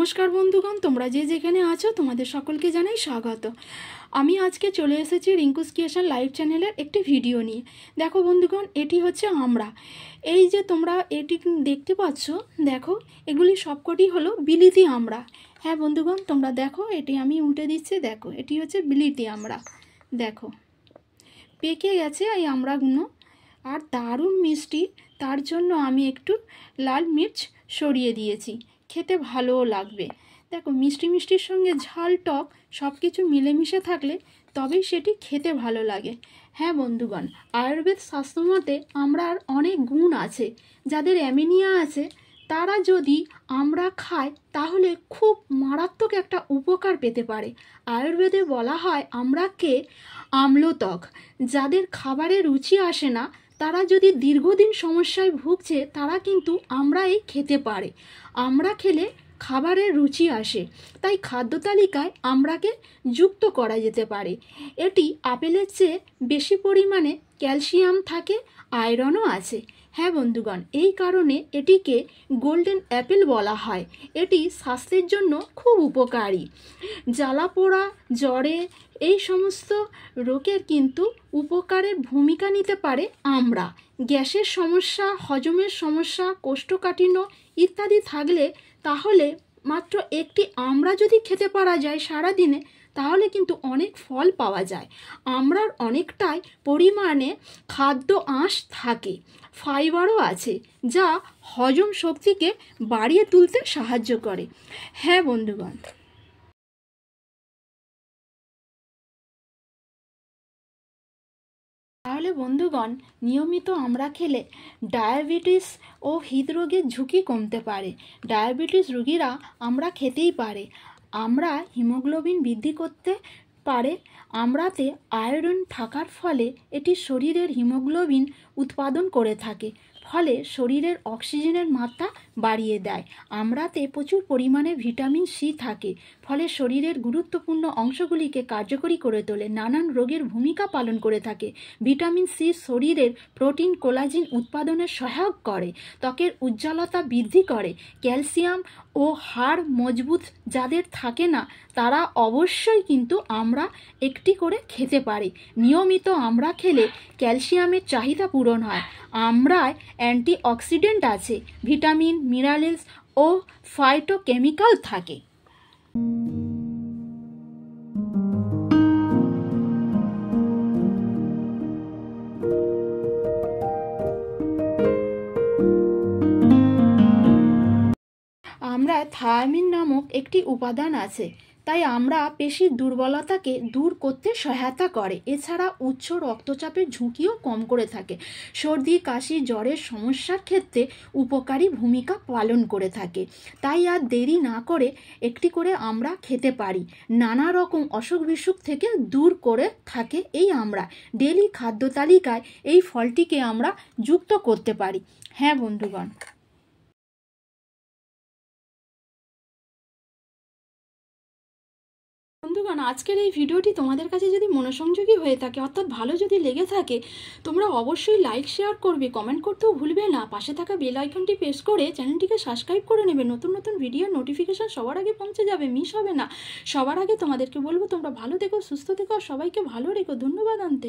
নমস্কার বন্ধুগণ, তোমরা যে যেখানে আছো তোমাদের সকলকে জানাই স্বাগত। আমি আজকে চলে এসেছি রিঙ্কুস ক্রিয়েশন লাইভ চ্যানেলের একটি ভিডিও নিয়ে। দেখো বন্ধুগণ, এটি হচ্ছে আমড়া। এই যে তোমরা এটি দেখতে পাচ্ছ, দেখো এগুলি সবকটি হলো বিলিতি আমড়া। হ্যাঁ বন্ধুগণ, তোমরা দেখো, এটি আমি উল্টে দিচ্ছি। দেখো এটি হচ্ছে বিলিতি আমড়া। দেখো পেকে গেছে এই আমড়াগুলো, আর দারুণ মিষ্টি। তার জন্য আমি একটু লাল মির্চ সরিয়ে দিয়েছি, খেতে ভালোও লাগবে। দেখো মিষ্টি মিষ্টির সঙ্গে ঝাল টক সব কিছু মিলেমিশে থাকলে তবেই সেটি খেতে ভালো লাগে। হ্যাঁ বন্ধুগণ, আয়ুর্বেদ শাস্ত্রমতে আমড়ার অনেক গুণ আছে। যাদের অ্যানিমিয়া আছে তারা যদি আমড়া খায় তাহলে খুব মারাত্মক একটা উপকার পেতে পারে। আয়ুর্বেদে বলা হয় আমড়াকে আম্লত্বক। যাদের খাবারে রুচি আসে না, তারা যদি দীর্ঘদিন সমস্যায় ভুগছে, তারা কিন্তু আমড়াই খেতে পারে। আমড়া খেলে খাবারের রুচি আসে, তাই খাদ্য তালিকায় আমড়াকে যুক্ত করা যেতে পারে। এটি আপেলের চেয়ে বেশি পরিমাণে ক্যালসিয়াম থাকে, আয়রনও আছে। হ্যাঁ বন্ধুগণ, এই কারণে এটিকে গোল্ডেন অ্যাপেল বলা হয়। এটি স্বাস্থ্যের জন্য খুব উপকারী। জ্বালা পোড়া, জ্বরে, এই সমস্ত রোগের কিন্তু উপকারের ভূমিকা নিতে পারে আমড়া। গ্যাসের সমস্যা, হজমের সমস্যা, কোষ্ঠকাঠিন্য ইত্যাদি থাকলে তাহলে মাত্র একটি আমড়া যদি খেতে পারা যায় সারাদিনে, তাহলে কিন্তু অনেক ফল পাওয়া যায়। আমড়ার অনেকটাই পরিমাণে খাদ্য আঁশ থাকে, ফাইবারও আছে, যা হজম শক্তিকে বাড়িয়ে তুলতে সাহায্য করে। হ্যাঁ বন্ধুগণ, তাহলে বন্ধুগণ, নিয়মিত আমড়া খেলে ডায়াবেটিস ও হৃদরোগের ঝুঁকি কমতে পারে। ডায়াবেটিস রোগীরা আমড়া খেতেই পারে। আমড়া হিমোগ্লোবিন বৃদ্ধি করতে পারে। আমড়াতে আয়রন থাকার ফলে এটি শরীরের হিমোগ্লোবিন উৎপাদন করে থাকে, ফলে শরীরের অক্সিজেনের মাত্রা বাড়িয়ে দেয়। আমড়াতে প্রচুর পরিমাণে ভিটামিন সি থাকে, ফলে শরীরের গুরুত্বপূর্ণ অংশগুলিকে কার্যকরী করে তোলে, নানান রোগের ভূমিকা পালন করে থাকে। ভিটামিন সি শরীরের প্রোটিন, কোলাজিন উৎপাদনে সহায়ক করে, ত্বকের উজ্জ্বলতা বৃদ্ধি করে। ক্যালসিয়াম ও হাড় মজবুত যাদের থাকে না, তারা অবশ্যই কিন্তু আমড়া একটি করে খেতে পারে। নিয়মিত আমড়া খেলে ক্যালসিয়ামের চাহিদা পূরণ হয়। আমড়ায় অ্যান্টিঅক্সিডেন্ট আছে, ভিটামিন, মিনারেলস ও ফাইটোকেমিক্যাল থাকে। আমড়ায় থায়ামিন নামক একটি উপাদান আছে, তাই আমরা পেশির দুর্বলতাকে দূর করতে সহায়তা করে। এছাড়া উচ্চ রক্তচাপের ঝুঁকিও কম করে থাকে। সর্দি, কাশি, জ্বরের সমস্যার ক্ষেত্রে উপকারী ভূমিকা পালন করে থাকে। তাই আর দেরি না করে একটি করে আমড়া খেতে পারি। নানা রকম অসুখ বিসুখ থেকে দূর করে থাকে এই আমড়া। ডেলি খাদ্য তালিকায় এই ফলটিকে আমরা যুক্ত করতে পারি। হ্যাঁ বন্ধুগণ, আজকের এই ভিডিওটি তোমাদের কাছে যদি মনোসংযোগী হয়ে থাকে, অর্থাৎ ভালো যদি লেগে থাকে, তোমরা অবশ্যই লাইক, শেয়ার করবে, কমেন্ট করতেও ভুলবে না। পাশে থাকা বেল আইকনটি প্রেস করে চ্যানেলটিকে সাবস্ক্রাইব করে নেবে। নতুন নতুন ভিডিওর নোটিফিকেশন সবার আগে পৌঁছে যাবে, মিস হবে না। সবার আগে তোমাদেরকে বলবো, তোমরা ভালো থেকো, সুস্থ থেকো, সবাইকে ভালো রেখো। ধন্যবাদ আনতে।